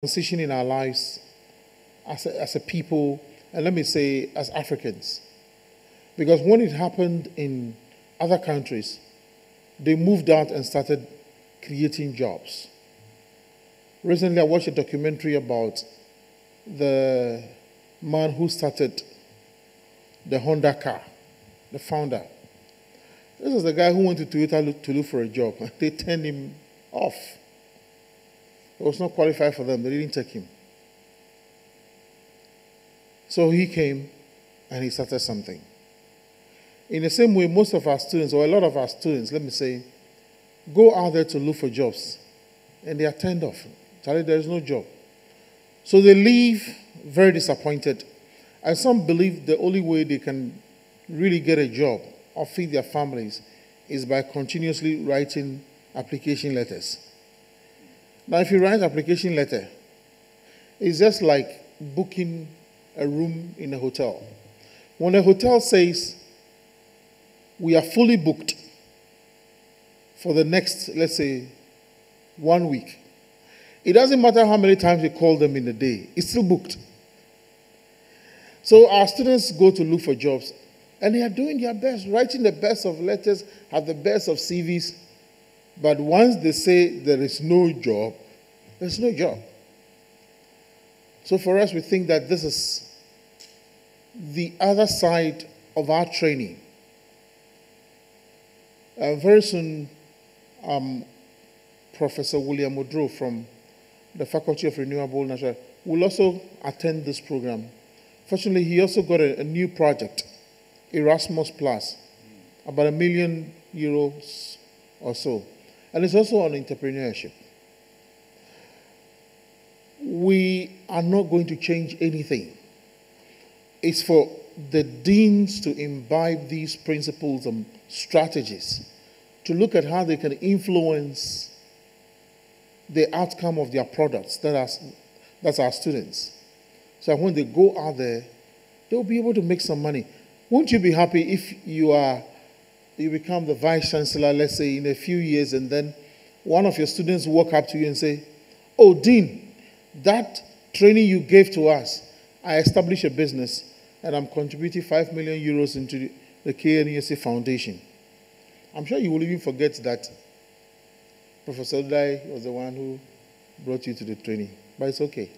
transition in our lives as a people, and let me say as Africans. Because when it happened in other countries, they moved out and started creating jobs. Recently, I watched a documentary about the man who started the Honda car, the founder. This is the guy who went to Toyota to look for a job. They turned him off. He was not qualified for them. They didn't take him. So he came and he started something. In the same way, most of our students, or a lot of our students, let me say, go out there to look for jobs and they are turned off. Charlie, there is no job. So they leave very disappointed. And some believe the only way they can really get a job or feed their families is by continuously writing application letters. Now, if you write application letter, it's just like booking a room in a hotel. When a hotel says, we are fully booked for the next, let's say, 1 week, it doesn't matter how many times you call them in a day, it's still booked. So our students go to look for jobs, and they are doing their best, writing the best of letters, have the best of CVs. But once they say there is no job, there's no job. So for us, we think that this is the other side of our training. Very soon, Professor William Odro from the Faculty of Renewable Natural will also attend this program. Fortunately, he also got a new project, Erasmus Plus, about €1 million or so. And it's also on entrepreneurship. We are not going to change anything. It's for the deans to imbibe these principles and strategies, to look at how they can influence the outcome of their products. That's our students. So when they go out there, they'll be able to make some money. Won't you be happy if you become the vice chancellor, let's say, in a few years, and then one of your students walk up to you and say, "Oh, Dean, that training you gave to us, I established a business, and I'm contributing €5 million into the KNUSA Foundation." I'm sure you will even forget that Professor Udai was the one who brought you to the training, but it's okay.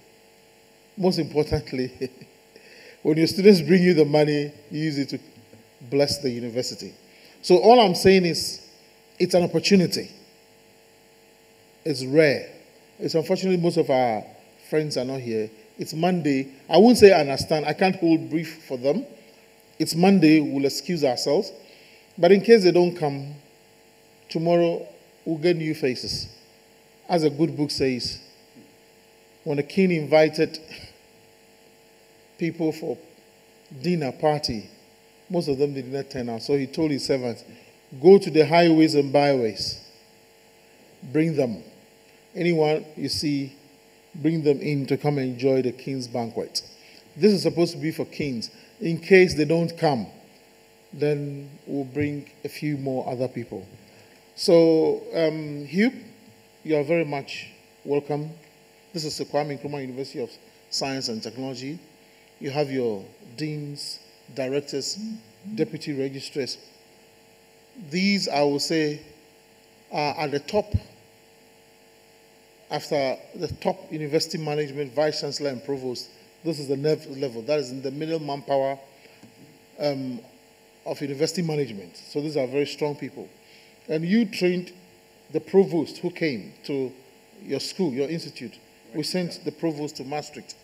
Most importantly, when your students bring you the money, you use it to bless the university. So all I'm saying is, it's an opportunity. It's rare. It's unfortunately most of our friends are not here. It's Monday. I won't say I understand. I can't hold brief for them. It's Monday. We'll excuse ourselves. But in case they don't come, tomorrow we'll get new faces. As a good book says, when the king invited people for dinner party, most of them did not turn out. So he told his servants, go to the highways and byways. Bring them. Anyone you see, bring them in to come and enjoy the king's banquet. This is supposed to be for kings. In case they don't come, then we'll bring a few more other people. So, Hugh, you are very much welcome. This is the Kwame Nkrumah University of Science and Technology. You have your deans, directors, deputy registrars. These, I will say, are at the top. After the top university management, vice chancellor and provost, this is the next level. That is in the middle manpower of university management. So these are very strong people. And you trained the provost who came to your school, your institute. We sent the provost to Maastricht.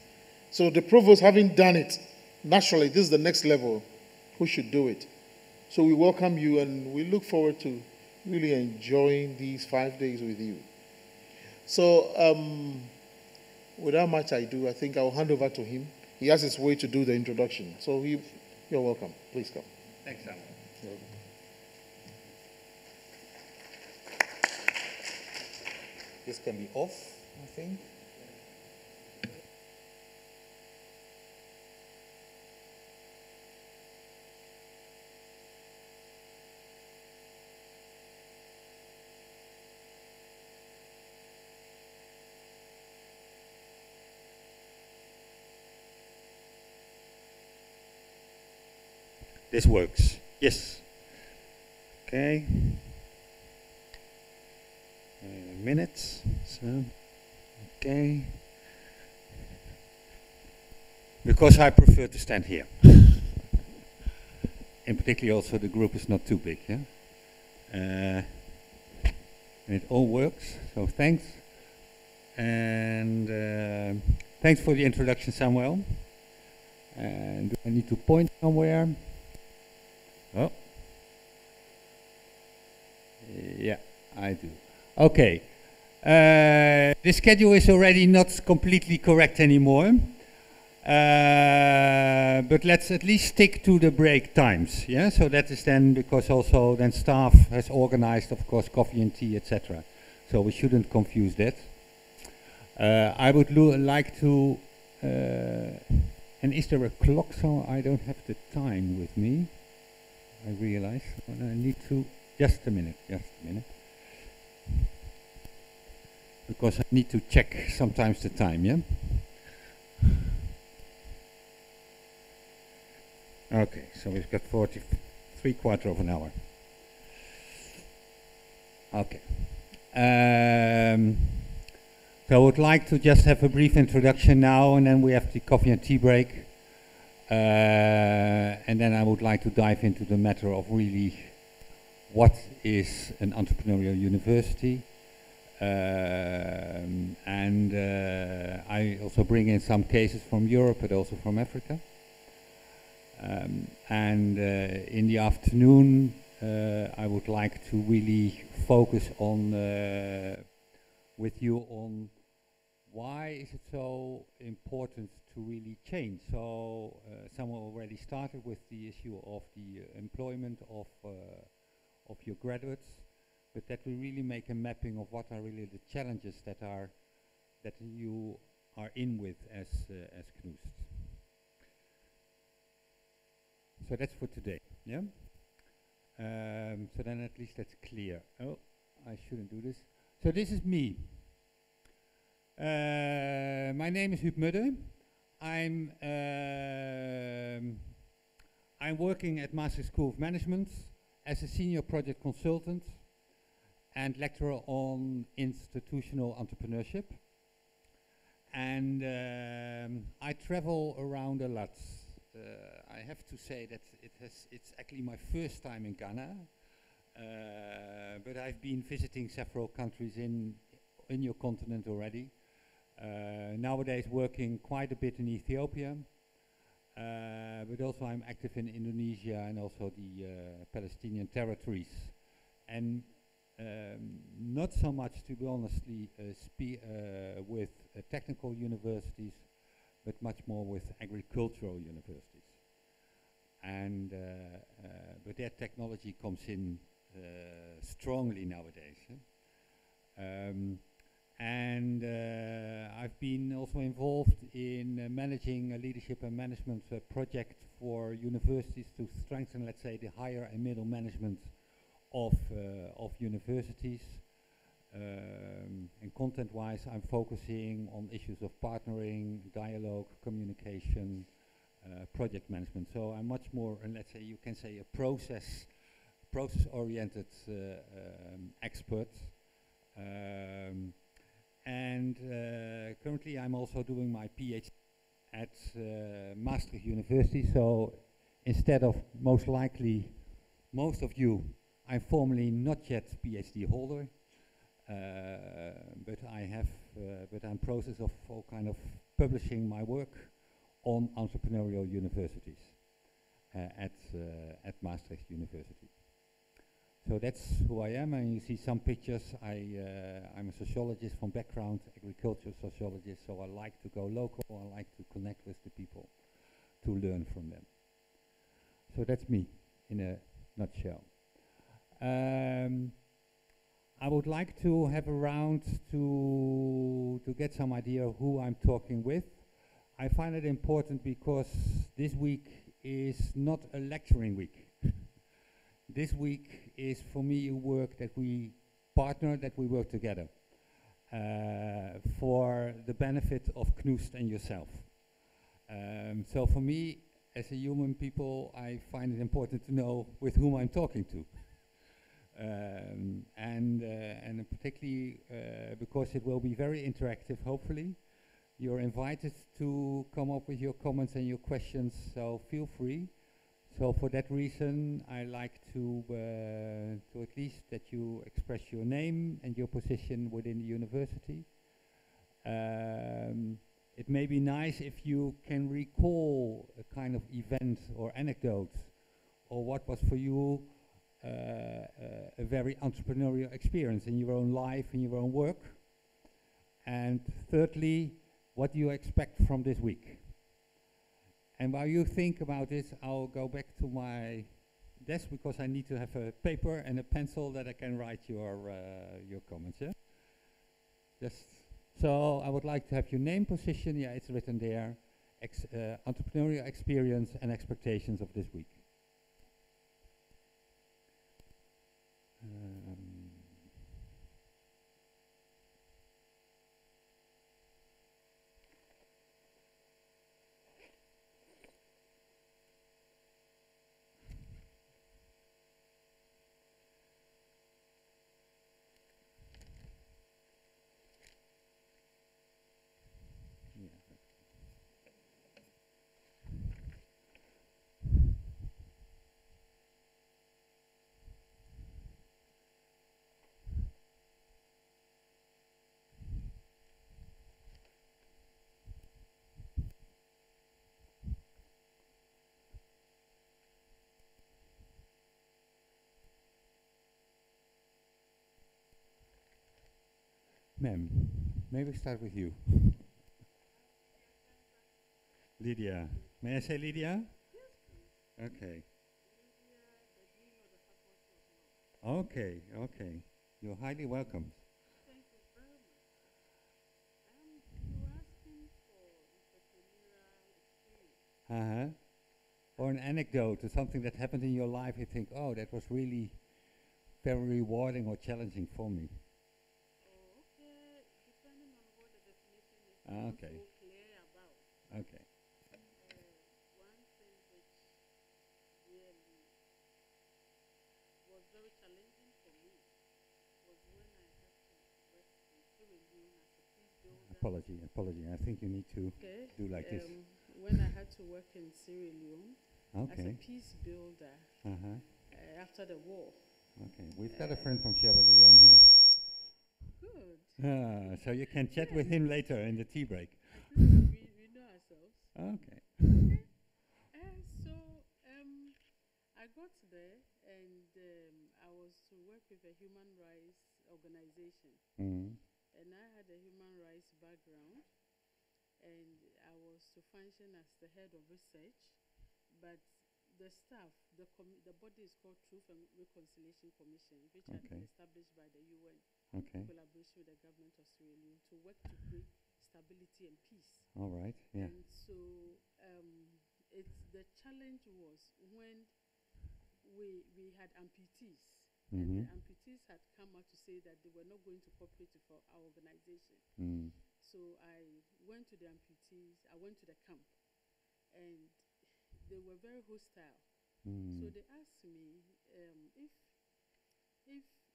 So the provost, having done it, naturally, this is the next level. Who should do it? So we welcome you, and we look forward to really enjoying these 5 days with you. So without much ado, I think I'll hand over to him. He has his way to do the introduction. So you're welcome. Please come. Thanks, Sam. This can be off, I think. this works. Yes. Okay. Minutes. So, okay. Because I prefer to stand here. And particularly also the group is not too big, yeah? And it all works, so thanks. And thanks for the introduction, Samuel. And do I need to point somewhere? Oh. Yeah, I do. Okay. The schedule is already not completely correct anymore. But let's at least stick to the break times, yeah? So that is then, because also then staff has organized, of course, coffee and tea, etc. So we shouldn't confuse that. I would like to, and is there a clock? So I don't have the time with me. I realize, I need to, just a minute. Because I need to check sometimes the time, yeah? Okay, so we've got 3/4 of an hour. Okay. So I would like to just have a brief introduction now, and then we have the coffee and tea break. And then I would like to dive into the matter of really what is an entrepreneurial university. And I also bring in some cases from Europe, but also from Africa. In the afternoon, I would like to really focus on with you on why is it so important to really change. So someone already started with the issue of the employment of your graduates, but that we really make a mapping of what are really the challenges that you are in with as KNUST. So that's for today, yeah? So then at least that's clear. Oh, I shouldn't do this. So this is me. My name is Huub Mudde. I'm working at Maastricht School of Management as a senior project consultant and lecturer on institutional entrepreneurship. And I travel around a lot. I have to say that it's actually my first time in Ghana, but I've been visiting several countries in your continent already. Nowadays working quite a bit in Ethiopia, but also I'm active in Indonesia and also the Palestinian territories. And not so much, to be honestly, with technical universities, but much more with agricultural universities. And but that technology comes in strongly nowadays. I've been also involved in managing a leadership and management project for universities to strengthen, let's say, the higher and middle management of universities. And content-wise, I'm focusing on issues of partnering, dialogue, communication, project management. So I'm much more, let's say, you can say, a process-oriented expert. Currently, I'm also doing my PhD at Maastricht University. So instead of most likely most of you, I'm formally not yet PhD holder. But I'm in process of all kind of publishing my work on entrepreneurial universities at Maastricht University. So that's who I am, and you see some pictures. I'm a sociologist from background, agricultural sociologist, so I like to go local, I like to connect with the people, to learn from them. So that's me in a nutshell. I would like to have a round to get some idea of who I'm talking with. I find it important because this week is not a lecturing week. This week is for me a work that we partner, that we work together for the benefit of KNUST and yourself. So for me, as a human people, I find it important to know with whom I'm talking to. And particularly because it will be very interactive, hopefully. You're invited to come up with your comments and your questions, so feel free. So for that reason, I like to at least that you express your name and your position within the university. It may be nice if you can recall a kind of event or anecdote, or what was for you a very entrepreneurial experience in your own life, in your own work. And thirdly, what do you expect from this week? And while you think about this, I'll go back to my desk because I need to have a paper and a pencil that I can write your comments. Yeah? Just so I would like to have your name, position. Yeah, it's written there. Entrepreneurial experience and expectations of this week. Ma'am, may we start with you? Lydia. May I say Lydia? Yes, okay. Okay, okay. You're highly welcome. Thank you very much. You were asking for entrepreneurial experience. Or an anecdote or something that happened in your life, you think, oh, that was really very rewarding or challenging for me. Oh, okay. Depending on what the definition is, Okay. so clear about. Okay. One thing which really was very challenging for me was when I had to work in Sierra Leone as a peace builder. Apology. I think you need to do like this. When I had to work in Sierra Leone as a Okay. peace builder after the war. Okay. We've got a friend from Sierra Leone here. Good. So you can chat with him later in the tea break. we know ourselves. Okay. So I got there and I was to work with a human rights organization. And I had a human rights background and I was to function as the head of research. But the staff, the body is called Truth and Reconciliation Commission, which had been established by the UN in collaboration with the government of Sierra Leone to work to bring stability and peace. All right, yeah. And so the challenge was when we had amputees, and the amputees had come out to say that they were not going to cooperate with our organization. So I went to the amputees, I went to the camp, and they were very hostile. So they asked me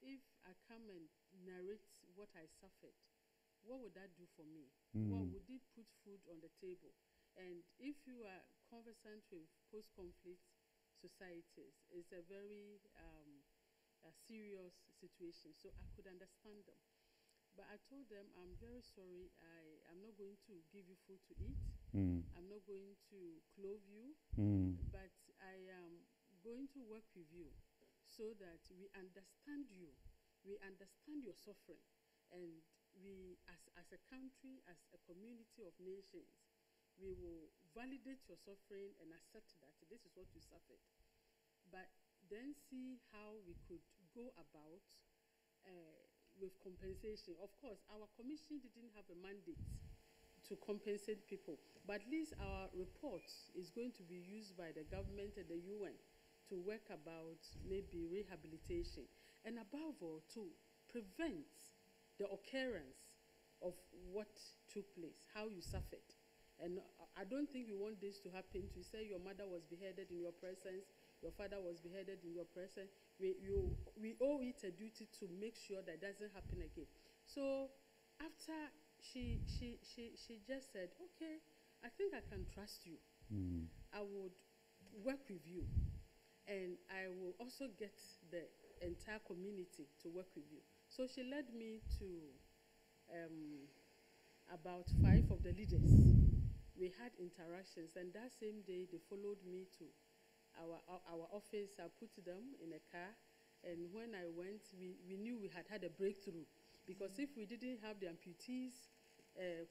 if I come and narrate what I suffered, what would that do for me? What would it put food on the table? And if you are conversant with post-conflict societies, it's a very serious situation. So I could understand them. But I told them, I'm very sorry, I'm not going to give you food to eat. I'm not going to clothe you, but I am going to work with you so that we understand you, we understand your suffering, and we, as a country, as a community of nations, we will validate your suffering and accept that this is what you suffered. But then see how we could go about with compensation. Of course, our commission didn't have a mandate to compensate people, but at least our report is going to be used by the government and the UN to work about maybe rehabilitation, and above all, to prevent the occurrence of what took place, how you suffered. And I don't think we want this to happen. To say your mother was beheaded in your presence, your father was beheaded in your presence. We owe it a duty to make sure that doesn't happen again. So after she just said, okay, I think I can trust you. I would work with you, and I will also get the entire community to work with you. So she led me to about 5 of the leaders. We had interactions, and that same day they followed me to our office. I put them in a car, and when I went, we knew we had a breakthrough, because if we didn't have the amputees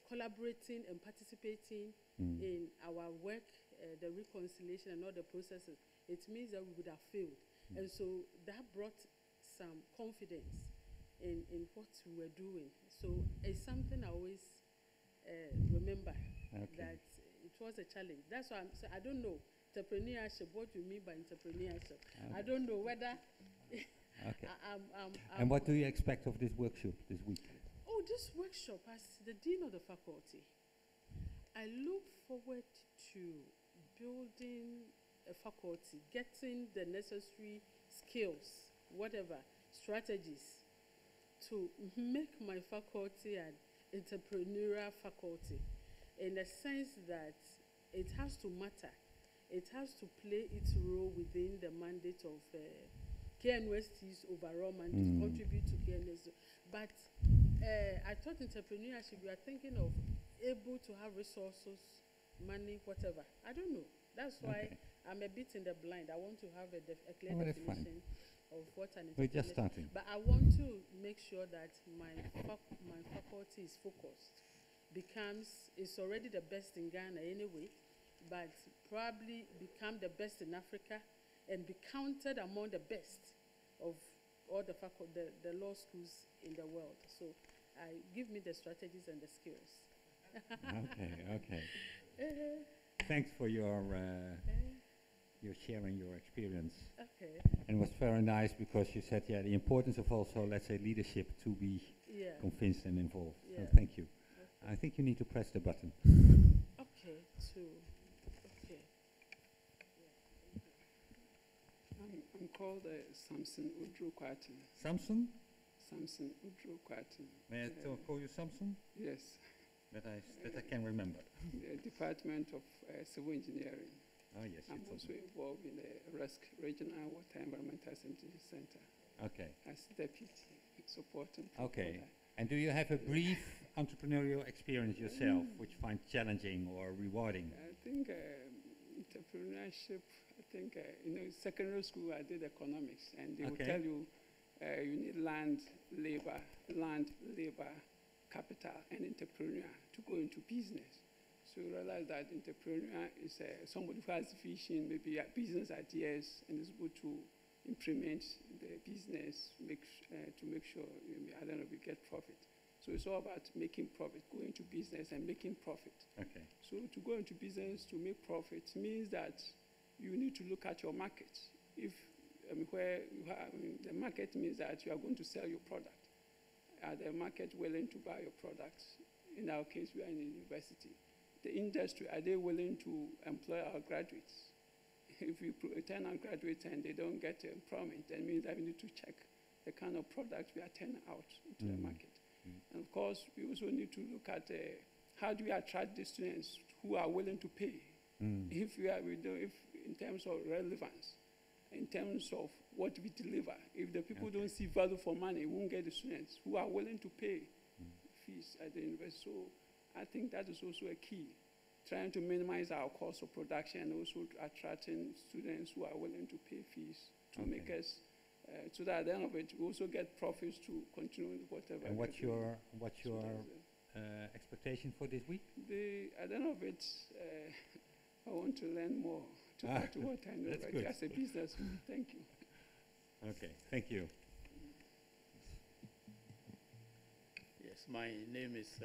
collaborating and participating in our work, the reconciliation and all the processes, it means that we would have failed. And so that brought some confidence in what we were doing. So it's something I always remember, that it was a challenge. That's why I don't know entrepreneurship, what you mean by entrepreneurship. I don't know whether and what do you expect of this workshop this week? Oh, this workshop, as the Dean of the faculty, I look forward to building a faculty, getting the necessary skills, whatever, strategies, to make my faculty an entrepreneurial faculty, in the sense that it has to matter. It has to play its role within the mandate of KNUST's overall mandate, contribute to KNUST. But I thought entrepreneurship, we are thinking of able to have resources, money, whatever. I don't know. That's why I'm a bit in the blind. I want to have a clear definition of what an entrepreneur is. We're just starting. But I want to make sure that my faculty is focused, it's already the best in Ghana anyway, but probably become the best in Africa and be counted among the best of all the law schools in the world. So give me the strategies and the skills. Okay. Thanks for your sharing your experience. Okay. And it was very nice because you said, the importance of also, let's say, leadership to be convinced and involved. So thank you. Okay. I think you need to press the button. Okay. I'm called Samson Udru Kwatin. Samson? Samson Udru Kwatin. May I call you Samson? Yes. That I can remember. The Department of Civil Engineering. Oh, yes. I'm also involved in the Rweisk Regional Water Environmental Center. Okay. As deputy supporting. Okay. And do you have a brief entrepreneurial experience yourself, which you find challenging or rewarding? I think entrepreneurship, secondary school I did economics, and they will tell you you need land, labor, capital, and entrepreneur to go into business. So you realize that entrepreneur is somebody who has vision, maybe business ideas, and is able to implement the business, to make sure, we get profit. So it's all about making profit, going to business and making profit. Okay. So to go into business to make profit means that you need to look at your market. If the market means that you are going to sell your product. Are the market willing to buy your product? In our case, we are in a university. The industry, are they willing to employ our graduates? If we turn our graduates and they don't get employment, that means that we need to check the kind of product we are turning out into the market. And of course, we also need to look at how do we attract the students who are willing to pay. If in terms of relevance, in terms of what we deliver, if the people don't see value for money, we won't get the students who are willing to pay fees at the university. So I think that is also a key, trying to minimize our cost of production and also attracting students who are willing to pay fees to make us, so that at the end of it, we also get profits to continue whatever. And what's your expectation for this week? At the end of it, I want to learn more to add to what I know as a businessman. Thank you. Okay, thank you. Yes, my name is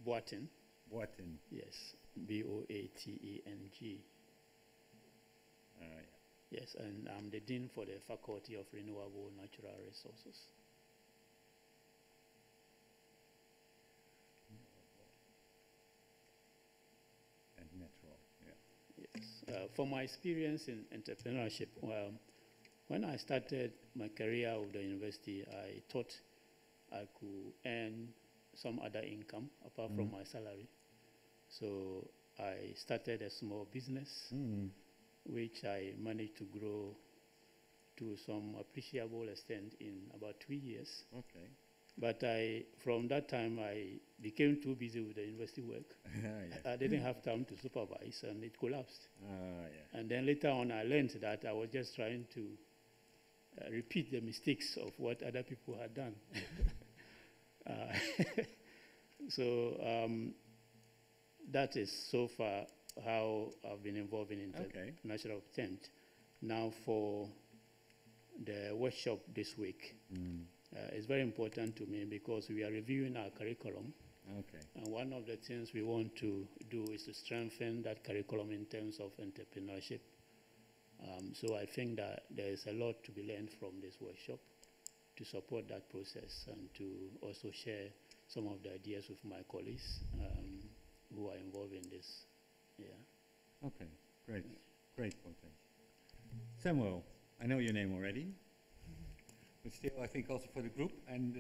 Boaten. Boaten. Yes, B-O-A-T-E-N-G. Yes, and I'm the Dean for the Faculty of Renewable Natural Resources. Yes. From my experience in entrepreneurship, well, when I started my career with the university, I thought I could earn some other income apart from my salary. So I started a small business, which I managed to grow to some appreciable extent in about 2 years. Okay. But from that time, I became too busy with the university work. I didn't have time to supervise, and it collapsed. And then later on, I learned that I was just trying to repeat the mistakes of what other people had done. So that is so far how I've been involved in international attempt. Now for the workshop this week. It's very important to me because we are reviewing our curriculum. Okay. And one of the things we want to do is to strengthen that curriculum in terms of entrepreneurship. So I think that there is a lot to be learned from this workshop to support that process and to also share some of the ideas with my colleagues who are involved in this. Yeah. Okay, great. Great, Fontaine. Samuel, I know your name already, but still I think also for the group, and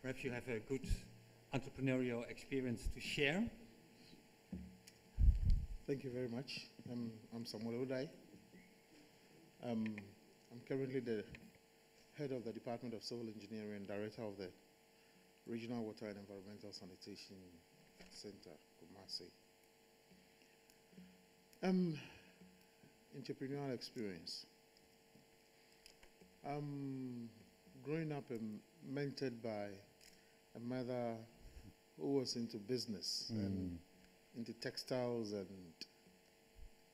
perhaps you have a good entrepreneurial experience to share. Thank you very much. I'm Samuel Odai. I'm currently the head of the Department of Civil Engineering and director of the Regional Water and Environmental Sanitation Center, Kumasi. Entrepreneurial experience. Growing up mentored by a mother who was into business and into textiles and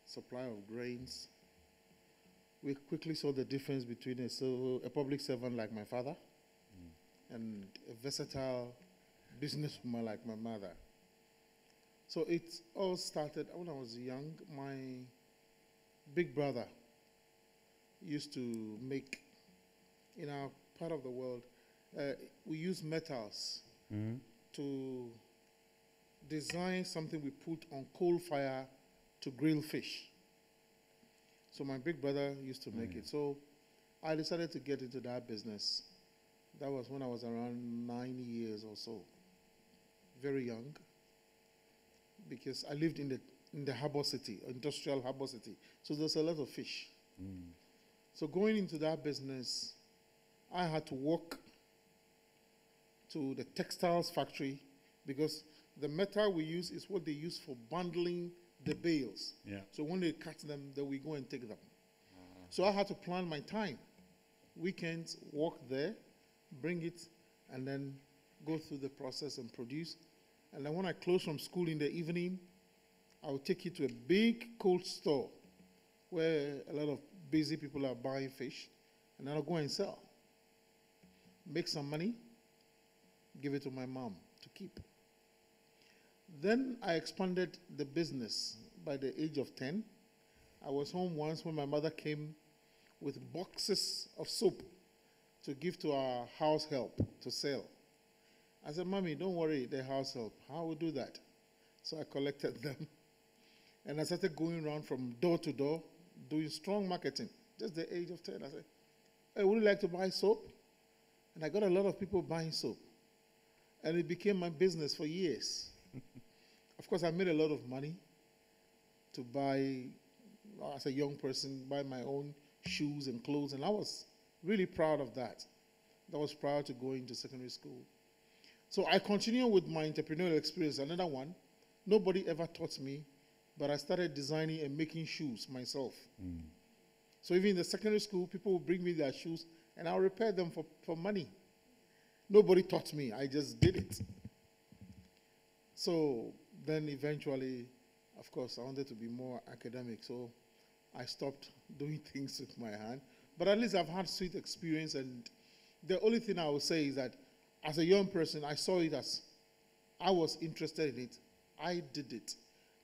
supply of grains. We quickly saw the difference between a public servant like my father and a versatile businesswoman like my mother. So it all started when I was young. My big brother used to make, in our part of the world, we use metals to design something we put on coal fire to grill fish. So my big brother used to make it. So I decided to get into that business. That was when I was around 9 years or so. Very young. Because I lived in the harbor city, industrial harbor city. So there's a lot of fish. So going into that business, I had to walk to the textiles factory because the metal we use is what they use for bundling the bales. Yeah. So when they cut them, then we go and take them. So I had to plan my time. Weekends, walk there, bring it, and then go through the process and produce. And then when I close from school in the evening, I will take it to a big cold store where a lot of busy people are buying fish, and I'll go and sell. Make some money, give it to my mom to keep. Then I expanded the business by the age of 10. I was home once when my mother came with boxes of soap to give to our house help to sell. I said, Mommy, don't worry, the house help. How will do that? So I collected them. And I started going around from door to door, doing strong marketing. Just the age of 10. I said, hey, would you like to buy soap? And I got a lot of people buying soap. And it became my business for years. Of course, I made a lot of money to buy, as a young person, buy my own shoes and clothes. And I was really proud of that. That was prior to going to secondary school. So I continued with my entrepreneurial experience. Another one, nobody ever taught me, but I started designing and making shoes myself. So even in the secondary school, people would bring me their shoes, and I'll repair them for money. Nobody taught me. I just did it. So then eventually, of course, I wanted to be more academic, so I stopped doing things with my hand. But at least I've had sweet experience, and the only thing I would say is that as a young person, I saw it as I was interested in it. I did it.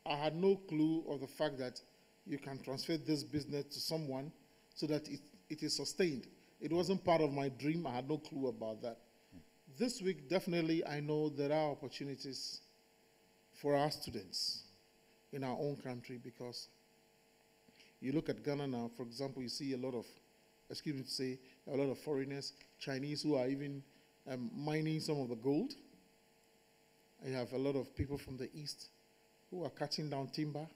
I had no clue of the fact that you can transfer this business to someone so that it is sustained. It wasn't part of my dream. I had no clue about that. This week, definitely, I know there are opportunities for our students in our own country, because you look at Ghana now, for example, you see a lot of, excuse me to say, a lot of foreigners, Chinese, who are even mining some of the gold. You have a lot of people from the east who are cutting down timber,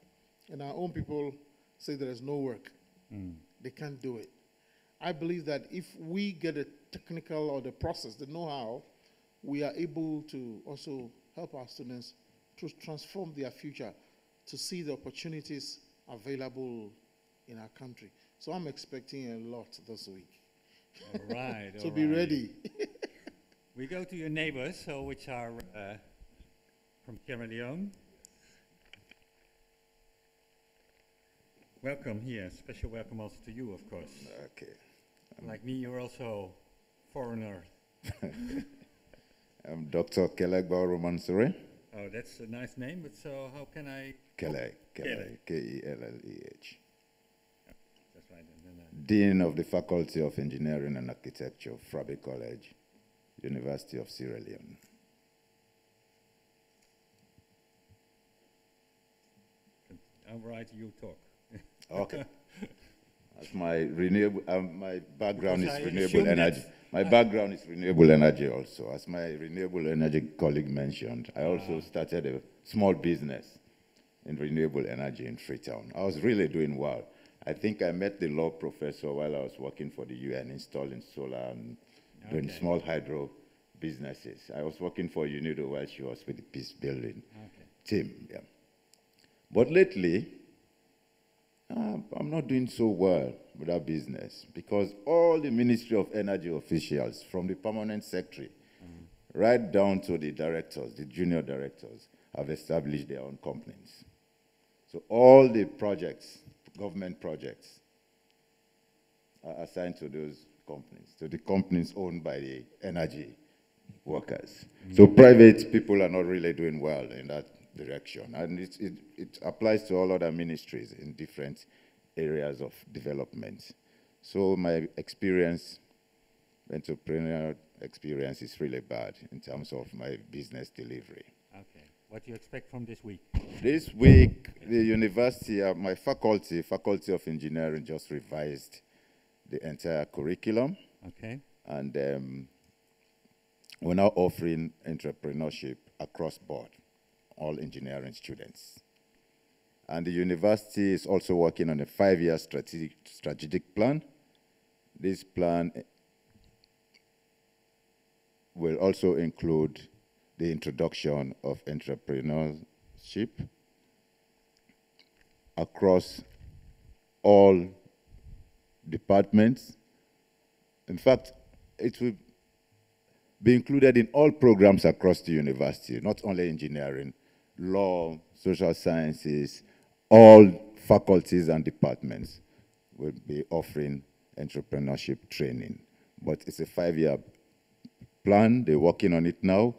and our own people say there is no work. They can't do it. I believe that if we get a technical or the process, the know-how, we are able to also help our students to transform their future, to see the opportunities available in our country. So I'm expecting a lot this week. All right. So be ready. We go to your neighbors, so which are from Sierra Leone. Welcome here. Special welcome also to you, of course. Okay. Like me, you're also foreigner. I'm Dr. Kelek Mansure. Oh, that's a nice name, but so how can I... Kelek, Kelek. K-E-L-L-E-H. That's right. And then, Dean of the Faculty of Engineering and Architecture, Frabe College, University of Sierra Leone. All right, you talk. Okay. That's my renewable. My background Because is I renewable assume energy. My background is renewable energy also. As my renewable energy colleague mentioned, I also started a small business in renewable energy in Freetown. I was really doing well. I think I met the law professor while I was working for the UN, installing solar and doing small hydro businesses. I was working for UNIDO while she was with the peace building team. Yeah. But lately, I'm not doing so well with that business, because all the Ministry of Energy officials, from the permanent secretary right down to the directors, the junior directors, have established their own companies. So all the projects, government projects, are assigned to those companies, to the companies owned by the energy workers. So private people are not really doing well in that direction. And it applies to all other ministries in different areas of development. So my experience, entrepreneurial experience, is really bad in terms of my business delivery. Okay. What do you expect from this week? This week, the university, my faculty of engineering, just revised the entire curriculum. Okay. And we're now offering entrepreneurship across board, all engineering students. And the university is also working on a 5-year strategic plan. This plan will also include the introduction of entrepreneurship across all departments. In fact, it will be included in all programs across the university, not only engineering, law, social sciences. All faculties and departments will be offering entrepreneurship training. But it's a 5-year plan. They're working on it now.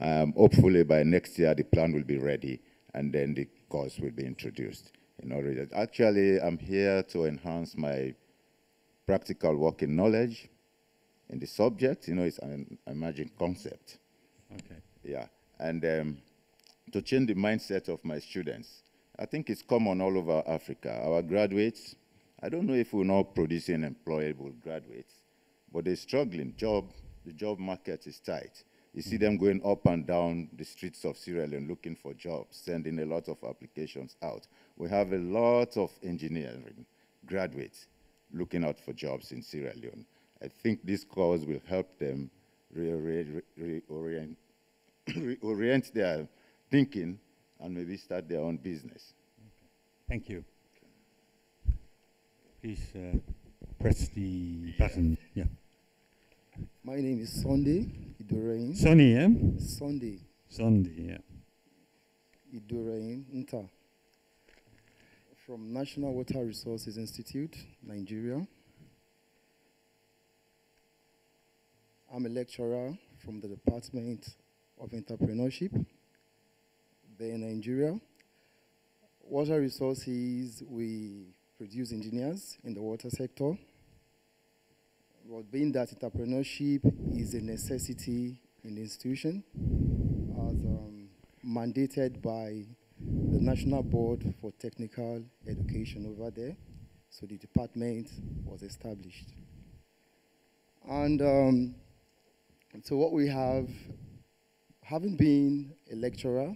Hopefully by next year, the plan will be ready, and then the course will be introduced. Actually, I'm here to enhance my practical working knowledge in the subject. It's an emerging concept. Okay. Yeah, and to change the mindset of my students. I think it's common all over Africa. Our graduates, I don't know if we're not producing employable graduates, but they're struggling. The job market is tight. You see them going up and down the streets of Sierra Leone looking for jobs, sending a lot of applications out. We have a lot of engineering graduates looking out for jobs in Sierra Leone. I think this course will help them reorient their thinking and maybe start their own business. Okay. Thank you. Please press the button. Yeah. My name is Sunday Idorein. Sonny, eh? Sunday Sunday, yeah. Idorein Nta from National Water Resources Institute, Nigeria. I'm a lecturer from the Department of Entrepreneurship there in Nigeria. Water resources, we produce engineers in the water sector. But being that entrepreneurship is a necessity in the institution, as mandated by the National Board for Technical Education over there. So the department was established. And so what we have, having been a lecturer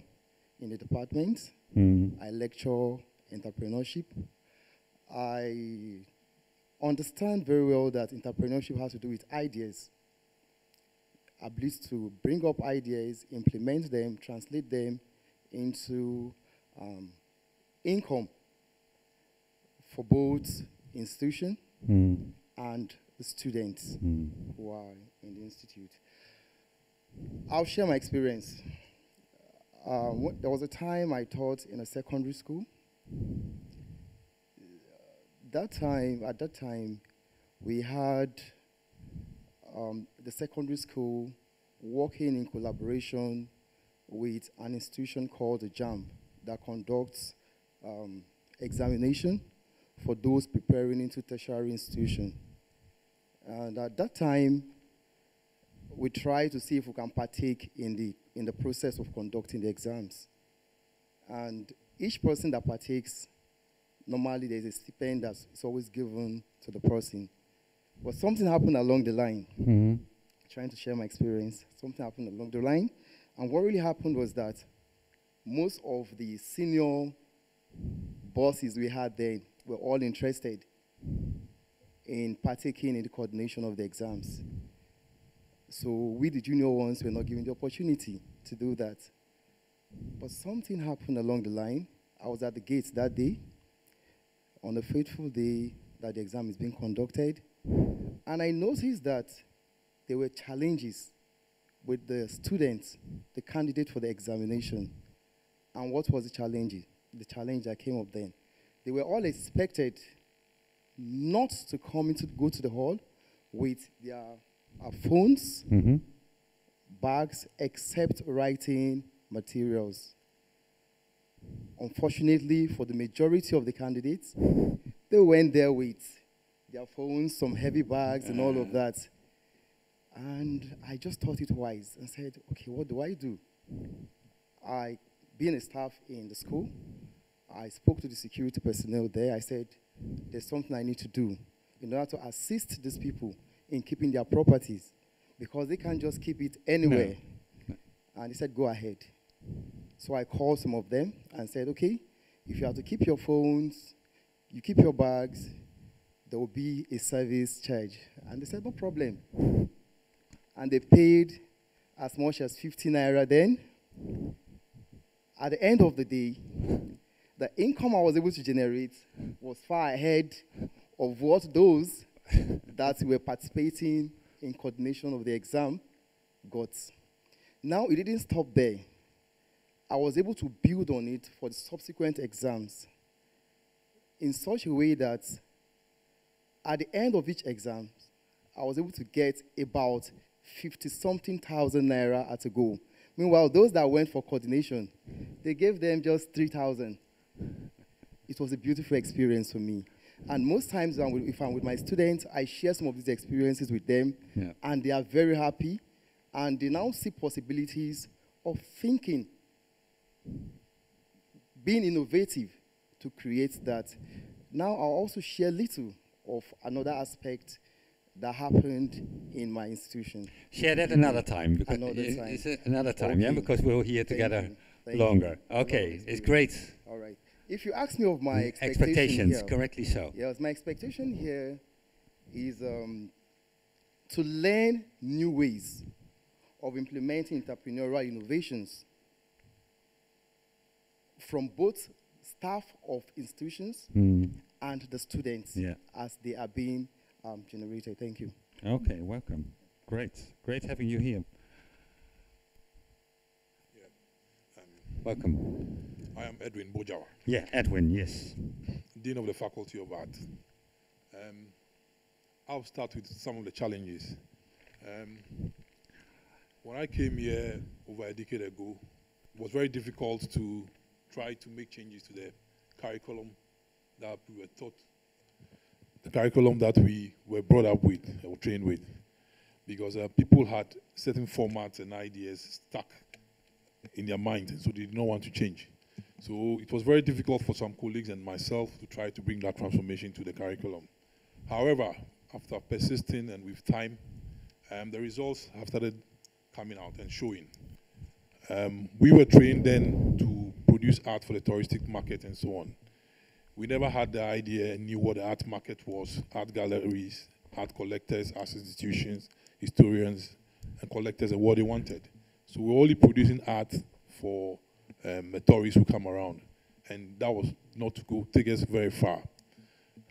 in the department, I lecture entrepreneurship. I understand very well that entrepreneurship has to do with ideas. Ability to bring up ideas, implement them, translate them into income for both institution and the students who are in the institute. I'll share my experience. There was a time I taught in a secondary school. At that time, we had the secondary school working in collaboration with an institution called the JAMB that conducts examination for those preparing into tertiary institution. And at that time, we tried to see if we can partake in the process of conducting the exams. And each person that partakes, normally there's a stipend that's always given to the person. But something happened along the line. Trying to share my experience. Something happened along the line. And what really happened was that most of the senior bosses we had then were all interested in partaking in the coordination of the exams. So we, the junior ones, were not given the opportunity to do that. But something happened along the line. I was at the gates that day, on the fateful day that the exam is being conducted, and I noticed that there were challenges with the students, the candidate for the examination. And what was the challenge? The challenge that came up then. They were all expected not to go to the hall with their phones, bags, except writing materials. Unfortunately, for the majority of the candidates, they went there with their phones, some heavy bags, and all of that. And I just thought it wise and said, okay, what do I do? Being a staff in the school, I spoke to the security personnel there. I said, there's something I need to do in order to assist these people in keeping their properties, because they can't just keep it anywhere. No. And they said, go ahead. So I called some of them and said, okay, if you have to keep your phones, you keep your bags, there will be a service charge. And they said, no problem. And they paid as much as 50 naira then. At the end of the day, the income I was able to generate was far ahead of what those that were participating in coordination of the exam got. Now, it didn't stop there. I was able to build on it for the subsequent exams in such a way that at the end of each exam, I was able to get about 50-something thousand naira at a go. Meanwhile, those that went for coordination, they gave them just 3,000. It was a beautiful experience for me. And most times, if I'm with my students, I share some of these experiences with them, and they are very happy, and they now see possibilities of thinking, being innovative to create that. Now, I'll also share little of another aspect that happened in my institution. Share that another time. Because another time, okay. Yeah, because we're here together longer. Okay, it's great. All right. If you ask me of my expectations, here, correctly so. Yes, my expectation here is to learn new ways of implementing entrepreneurial innovations from both staff of institutions and the students as they are being generated. Thank you. Okay, welcome. Great. Great having you here. Welcome. I am Edwin Bojawa. Yeah, Edwin, yes. Dean of the Faculty of Art. I'll start with some of the challenges. When I came here over a decade ago, it was very difficult to try to make changes to the curriculum that we were taught, the curriculum that we were brought up with, or trained with, because people had certain formats and ideas stuck in their minds, and so they did not want to change. So it was very difficult for some colleagues and myself to try to bring that transformation to the curriculum. However, after persisting and with time, the results have started coming out and showing. We were trained then to produce art for the touristic market and so on. We never had the idea and knew what the art market was, art galleries, art collectors, art institutions, historians, and collectors and what they wanted. So we were only producing art for tourists who come around. And that was not to go take us very far.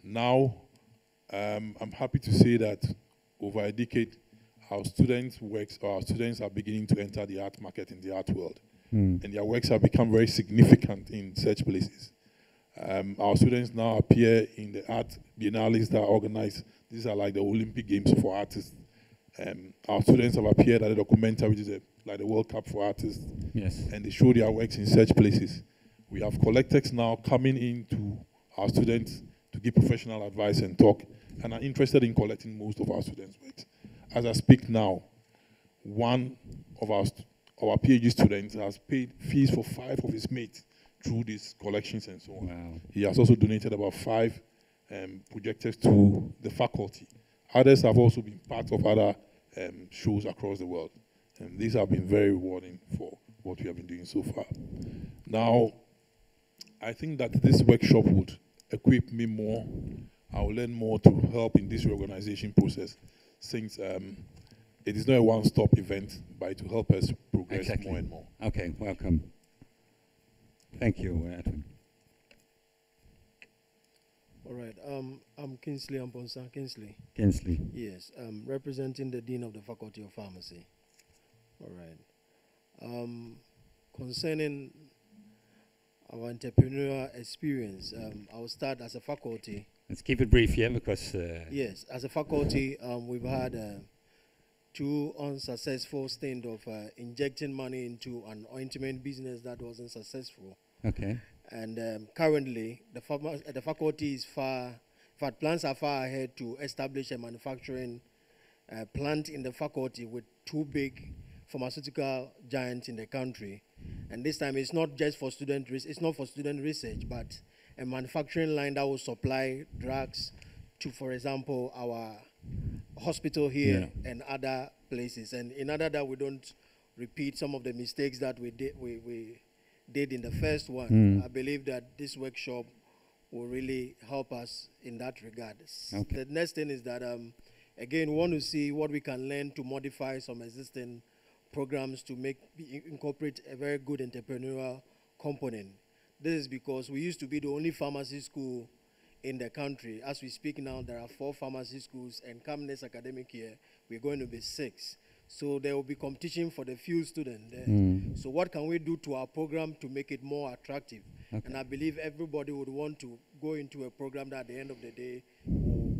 Now, I'm happy to say that over a decade, our students' are beginning to enter the art market in the art world. And their works have become very significant in such places. Our students now appear in the art biennales that are organized. These are like the Olympic Games for artists. Our students have appeared at a documentary, which is like the World Cup for artists. Yes. And they show their works in such places. We have collectors now coming into our students to give professional advice and talk, and are interested in collecting most of our students' works. As I speak now, one of our PhD students has paid fees for 5 of his mates through these collections and so on. Wow. He has also donated about 5 projectors to the faculty. Others have also been part of other shows across the world. And these have been very rewarding for what we have been doing so far. Now, I think that this workshop would equip me more. I will learn more to help in this reorganization process, since it is not a one-stop event, but it will help us progress more and more. Okay, welcome. Thank you, Edwin. All right, I'm Kingsley Amponsa. Kingsley. Kingsley. Yes, representing the Dean of the Faculty of Pharmacy. All right. Concerning our entrepreneurial experience, I'll start as a faculty. Let's keep it brief here, because... Yes, as a faculty, we've had 2 unsuccessful stints of injecting money into an ointment business that wasn't successful. Okay. And currently, the faculty is far, in fact, plans are far ahead to establish a manufacturing plant in the faculty with 2 big pharmaceutical giants in the country. And this time, it's not just for student research, but a manufacturing line that will supply drugs to, for example, our hospital here and other places. And in order that we don't repeat some of the mistakes that we did in the first one, I believe that this workshop will really help us in that regard. Okay. The next thing is that, again, we want to see what we can learn to modify some existing programs to incorporate a very good entrepreneurial component. This is because we used to be the only pharmacy school in the country. As we speak now, there are 4 pharmacy schools, and come next academic year, we're going to be 6. So there will be competition for the few students there. So what can we do to our program to make it more attractive? Okay. And I believe everybody would want to go into a program that at the end of the day will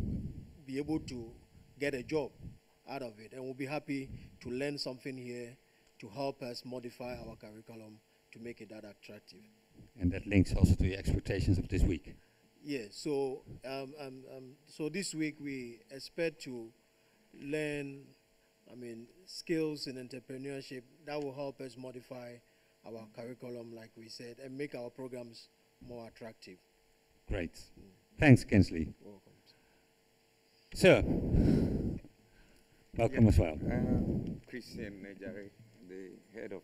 be able to get a job out of it. And we'll be happy to learn something here to help us modify our curriculum to make it that attractive. And that links also to the expectations of this week. Yeah, so so this week we expect to learn, skills in entrepreneurship that will help us modify our curriculum, like we said, and make our programs more attractive. Great. Thanks, Kingsley. Welcome. Sir, welcome as well. Christian Nejari, the head of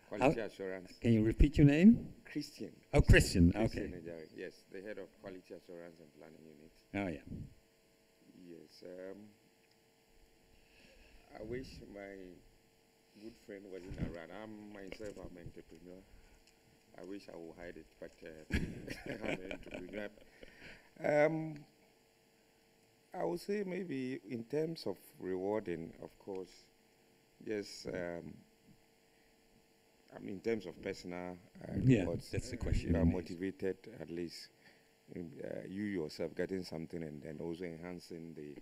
Quality Assurance. Can you repeat your name? Christian. Oh, Christian. Christian Okay. Nejari, yes, the head of Quality Assurance and Planning Unit. Oh, yeah. Yes. I wish my good friend wasn't around. I'm an entrepreneur. I wish I would hide it, but I'm an entrepreneur. I would say maybe in terms of rewarding, of course, yes. In terms of personal rewards, that's the question. You are motivated, at least you yourself getting something, and then also enhancing the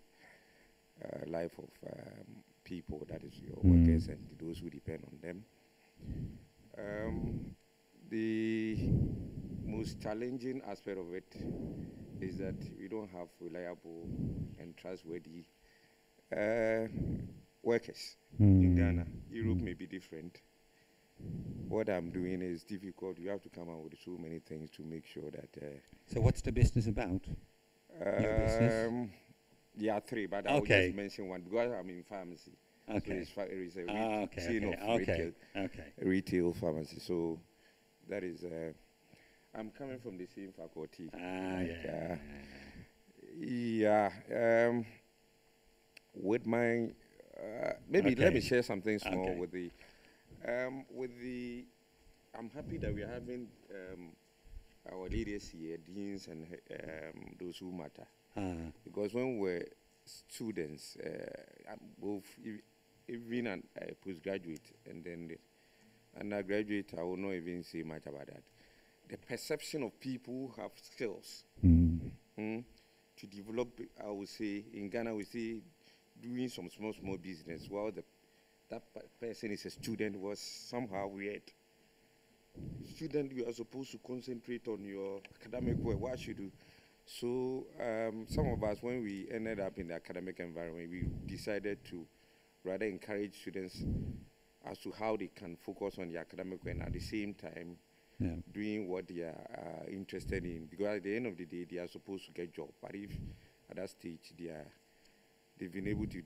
life of people, that is your workers and those who depend on them. The most challenging aspect of it is that we don't have reliable and trustworthy workers in Ghana. Europe may be different. what I'm doing is difficult. You have to come up with so many things to make sure that. So what's the business about? Your business? Yeah, three, but I'll just mention one because I'm in pharmacy. Okay. So it's a chain of retail pharmacy. So that is. I'm coming from the same faculty. With my maybe let me share something small with the. I'm happy that we're having our leaders here, deans and those who matter. Because when we're students, both even a postgraduate and then the undergraduate, I will not even say much about that. The perception of people who have skills to develop, I would say, in Ghana, we say doing some small business while that person is a student was somehow weird. Student, you are supposed to concentrate on your academic work. What should you do? So some of us, when we ended up in the academic environment, we decided to rather encourage students as to how they can focus on the academic work and at the same time doing what they are interested in. Because at the end of the day, they are supposed to get a job. But if at that stage they've been able to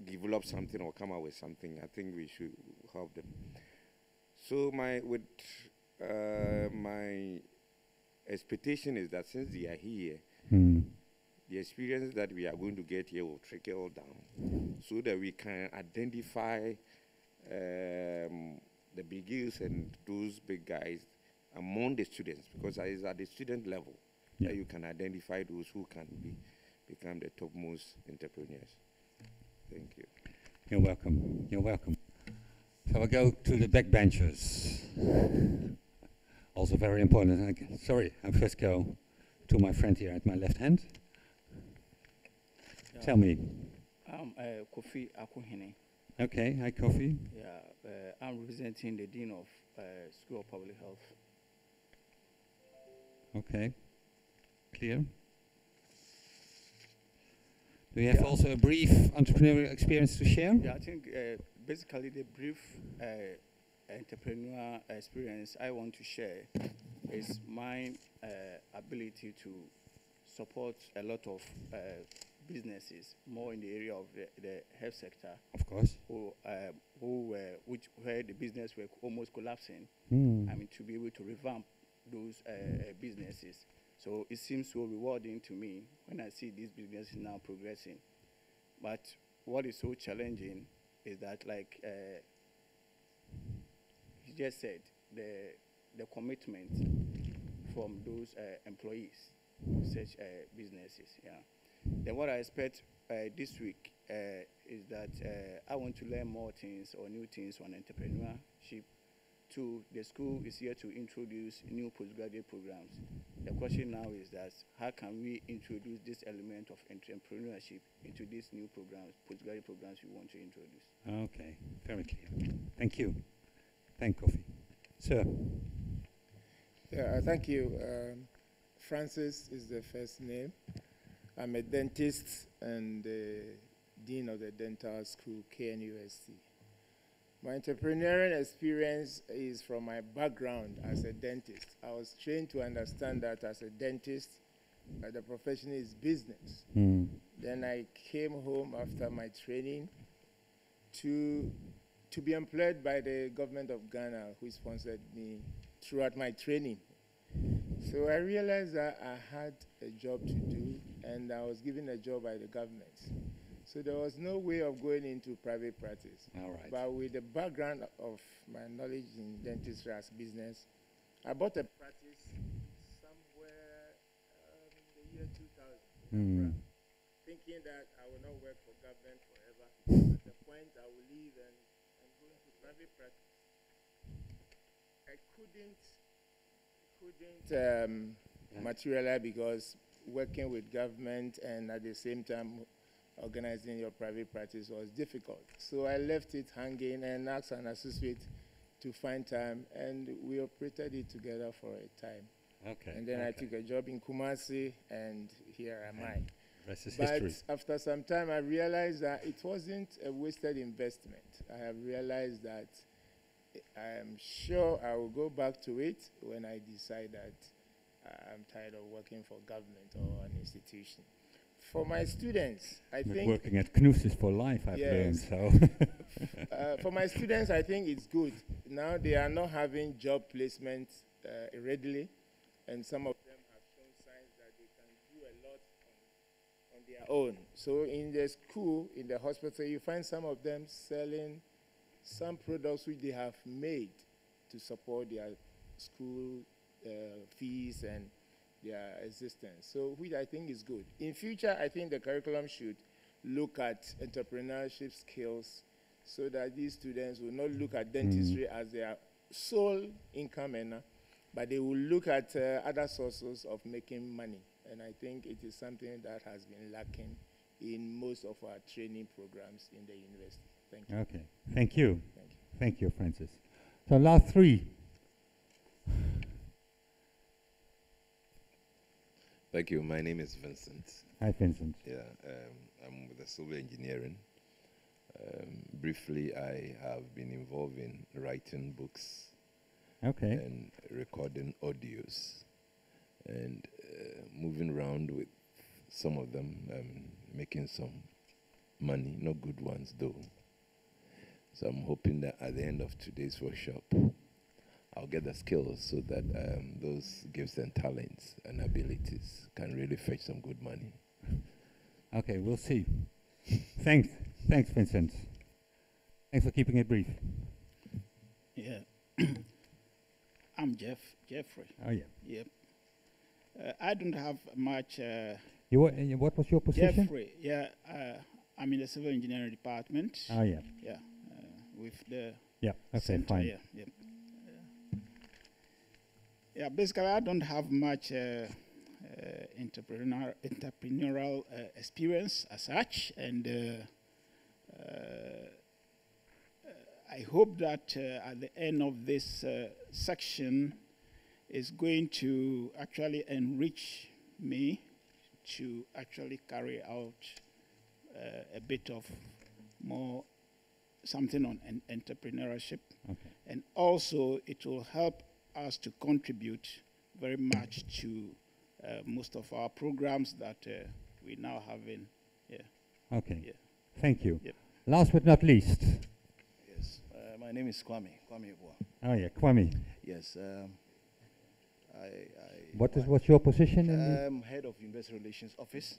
develop something or come out with something, I think we should help them. So my expectation is that since they are here, the experience that we are going to get here will trickle down so that we can identify the big girls and those big guys among the students, because it's at the student level that you can identify those who can become the topmost entrepreneurs. Thank you. You're welcome. You're welcome. So I'll go to the backbenchers. Also very important. Sorry, I first go to my friend here at my left hand. Tell me. I'm Kofi Akuhene. Okay, hi Kofi. Yeah, I'm representing the Dean of School of Public Health. Okay, clear. Do you have also a brief entrepreneurial experience to share? Yeah, I think basically the brief entrepreneurial experience I want to share is my ability to support a lot of businesses, more in the area of the health sector. Of course. Where the business were almost collapsing. I mean, to be able to revamp those businesses. So it seems so rewarding to me when I see these businesses now progressing. But what is so challenging is that, like he just said, the commitment from those employees of such businesses. Yeah. Then what I expect this week is that I want to learn more things or new things on entrepreneurship. Two, the school is here to introduce new postgraduate programs. The question now is that how can we introduce this element of entrepreneurship into these new programs, postgraduate programs we want to introduce? Okay, very clear. Thank you. Thank Kofi. Sir. Yeah, thank you. Francis is the first name. I'm a dentist and the Dean of the Dental School, KNUST. My entrepreneurial experience is from my background as a dentist. I was trained to understand that as a dentist, the profession is business. Then I came home after my training to be employed by the government of Ghana, who sponsored me throughout my training. So I realized that I had a job to do, and I was given a job by the government. So there was no way of going into private practice. All right. But with the background of my knowledge in dentistry as business, I bought a practice somewhere in the year 2000, thinking that I will not work for government forever. At the point I will leave and go into private practice. I couldn't materialize because working with government and at the same time organizing your private practice was difficult. So I left it hanging and asked an associate to find time, and we operated it together for a time. Okay. And then I took a job in Kumasi, and here am I. Rest is But history. after some time, I realized that it wasn't a wasted investment. I have realized that I am sure I will go back to it when I decide that I'm tired of working for government or an institution. For my students, I But think working at Knus is for life, I've learned. Yes. So for my students, I think it's good. Now they are not having job placement readily, and some of them have shown signs that they can do a lot on their own. So in the school, in the hospital, you find some of them selling some products which they have made to support their school fees and their existence. So which I think is good. In future, I think the curriculum should look at entrepreneurship skills so that these students will not look at dentistry as their sole income earner, but they will look at other sources of making money. And I think it is something that has been lacking in most of our training programs in the university. Thank you. okay, thank you. Thank you. Thank you, Francis. So last three. Thank you. My name is Vincent. Hi, Vincent. Yeah, I'm with the civil engineering. Briefly, I have been involved in writing books Okay. and recording audios and moving around with some of them, making some money, not good ones though. So I'm hoping that at the end of today's workshop, I'll get the skills so that those gifts and talents and abilities can really fetch some good money. Okay, we'll see. Thanks, Vincent. Thanks for keeping it brief. Yeah. I'm Jeffrey. Oh yeah. Yep. I don't have much. What was your position? Jeffrey. Yeah. I'm in the civil engineering department. Oh yeah. Yeah. With the. Yeah. Okay. center, Fine. Yeah. Yep. Yeah. Basically, I don't have much entrepreneurial experience as such, and I hope that at the end of this section is going to actually enrich me to actually carry out a bit of more something on entrepreneurship. Okay. And also it will help us to contribute very much to most of our programs that we now have in. Yeah. Okay. Yeah. Thank you. Yep. Last but not least. Yes, my name is Kwame Ibua. Oh yeah, Kwame. Yes, What's your position in the I'm head of Investor Relations Office.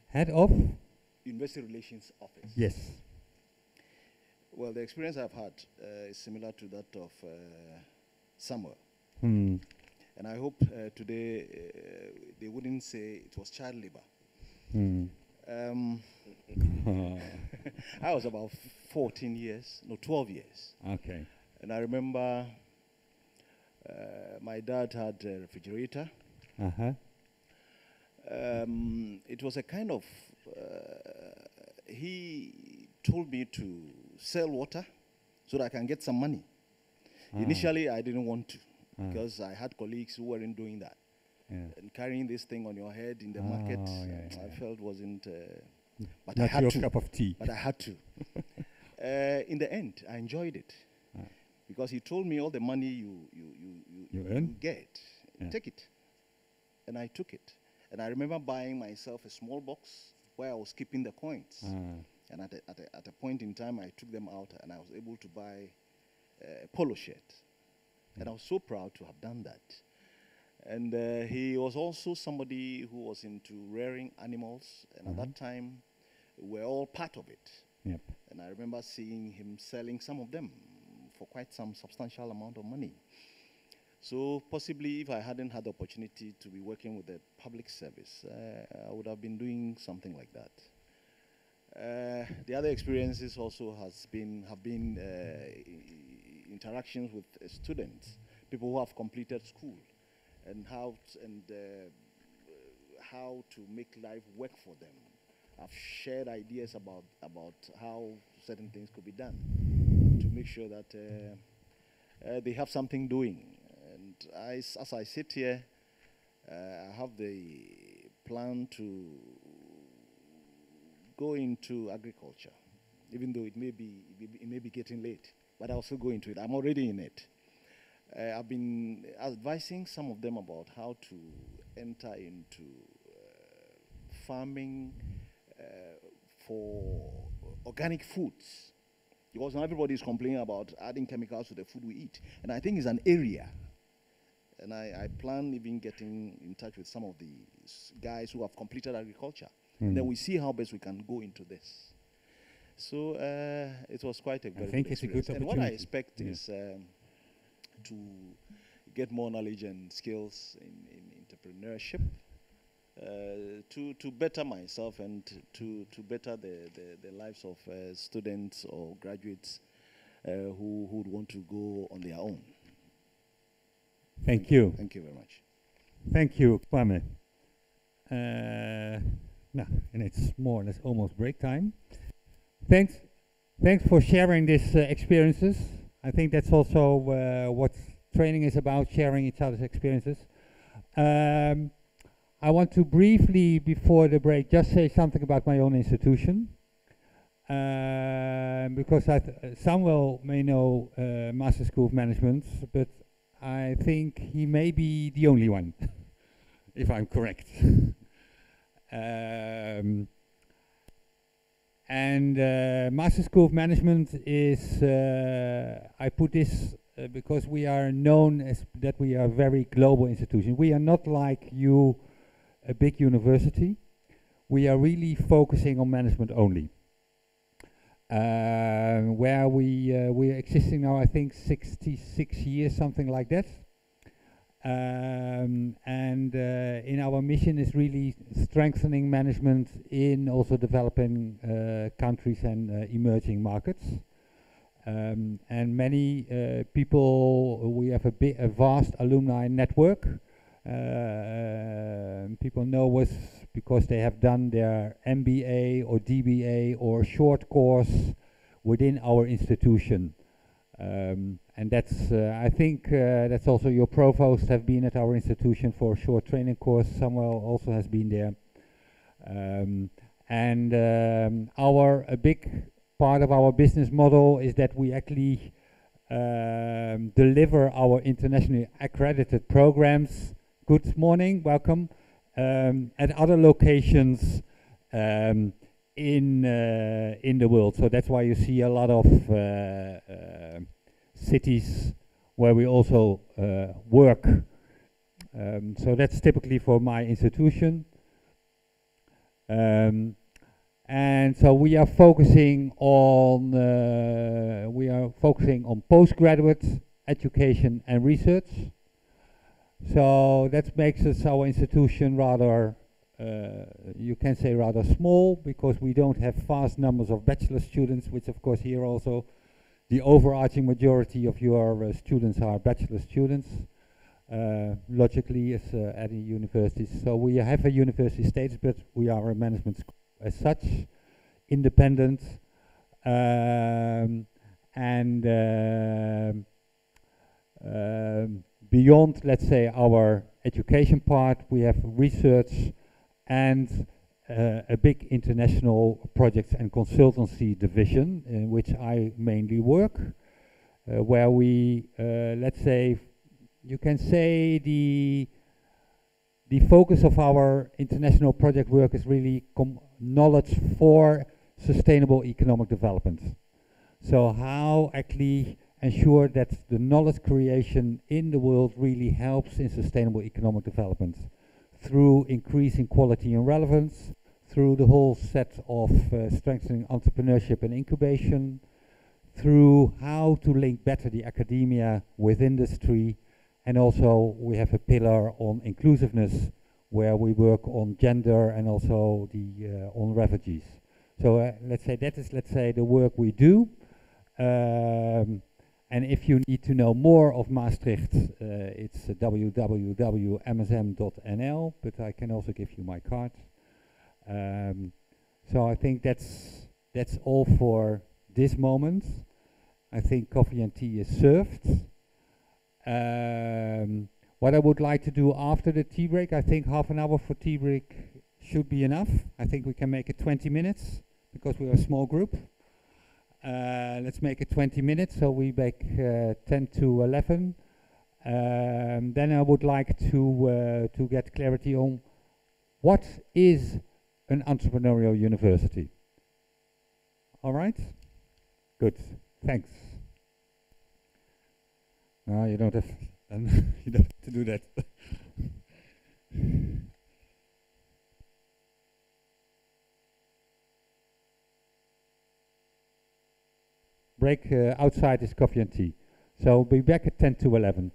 head of? Investor Relations Office. Yes. Well, the experience I've had is similar to that of Samuel. Hmm. And I hope today they wouldn't say it was child labor. Hmm. I was about 12 years. Okay. And I remember my dad had a refrigerator. Uh-huh. It was a kind of, he told me to sell water so that I can get some money. Initially, I didn't want to because I had colleagues who weren't doing that. Yeah. And carrying this thing on your head in the market, I felt wasn't, but Not I had your to. cup of tea. But I had to. In the end, I enjoyed it because he told me all the money you earn? get, Yeah. take it. And I took it. And I remember buying myself a small box where I was keeping the coins. And at a point in time, I took them out and I was able to buy a polo shirt. And I was so proud to have done that. And he was also somebody who was into rearing animals. And at that time, we're all part of it. Yep. And I remember seeing him selling some of them for quite some substantial amount of money. So possibly if I hadn't had the opportunity to be working with the public service, I would have been doing something like that. The other experiences also have been interactions with students, people who have completed school, and how to make life work for them. I've shared ideas about how certain things could be done to make sure that they have something doing. And as I sit here, I have the plan to go into agriculture, even though it may be getting late, but I'll still go into it. I'm already in it. I've been advising some of them about how to enter into farming for organic foods, because now everybody is complaining about adding chemicals to the food we eat, and I think it's an area. And I plan even getting in touch with some of the guys who have completed agriculture. And then we see how best we can go into this. So it was quite a very I think good it's a experience. good And opportunity. what I expect is to get more knowledge and skills in entrepreneurship, to better myself and to better the lives of students or graduates who would want to go on their own. Thank you. Thank you very much. Thank you, Kwame. Now, and it's more or less almost break time. Thanks for sharing these experiences. I think that's also what training is about, sharing each other's experiences. I want to briefly, before the break, just say something about my own institution. Because Samuel may know Master School of Management, but I think he may be the only one, if I'm correct. Master School of Management is, I put this because we are known as that we are a very global institution. We are not like you, a big university. We are really focusing on management only. Where we are existing now, I think 66 years, something like that. In our mission is really strengthening management in also developing countries and emerging markets. And many people, we have a vast alumni network. People know us because they have done their MBA or DBA or short course within our institution. And that's, I think that's also your provost have been at our institution for a short training course. Samuel also has been there. A big part of our business model is that we actually deliver our internationally accredited programs. Good morning, welcome. At other locations in the world. So that's why you see a lot of cities where we also work. So that's typically for my institution. And so we are focusing on postgraduate education and research. So that makes us our institution rather, you can say rather small, because we don't have vast numbers of bachelor students, which of course here also the overarching majority of your students are bachelor students, logically as at the universities. So we have a university status, but we are a management school as such, independent, beyond, let's say, our education part, we have research and a big international projects and consultancy division in which I mainly work, where we, let's say, you can say the focus of our international project work is really knowledge for sustainable economic development. So how actually ensure that the knowledge creation in the world really helps in sustainable economic development through increasing quality and relevance, through the whole set of strengthening entrepreneurship and incubation, through how to link better the academia with industry, and also we have a pillar on inclusiveness where we work on gender and also the on refugees. So let's say that is, let's say, the work we do. And if you need to know more of Maastricht, it's www.msm.nl, but I can also give you my card. So I think that's all for this moment. I think coffee and tea is served. What I would like to do after the tea break, I think half an hour for tea break should be enough. I think we can make it 20 minutes because we are a small group. Let's make it 20 minutes, so we make 10 to 11. Then I would like to get clarity on what is an entrepreneurial university. All right? Good. Thanks. No, you don't have. You don't have to do that. Break outside is coffee and tea. So we'll be back at 10 to 11.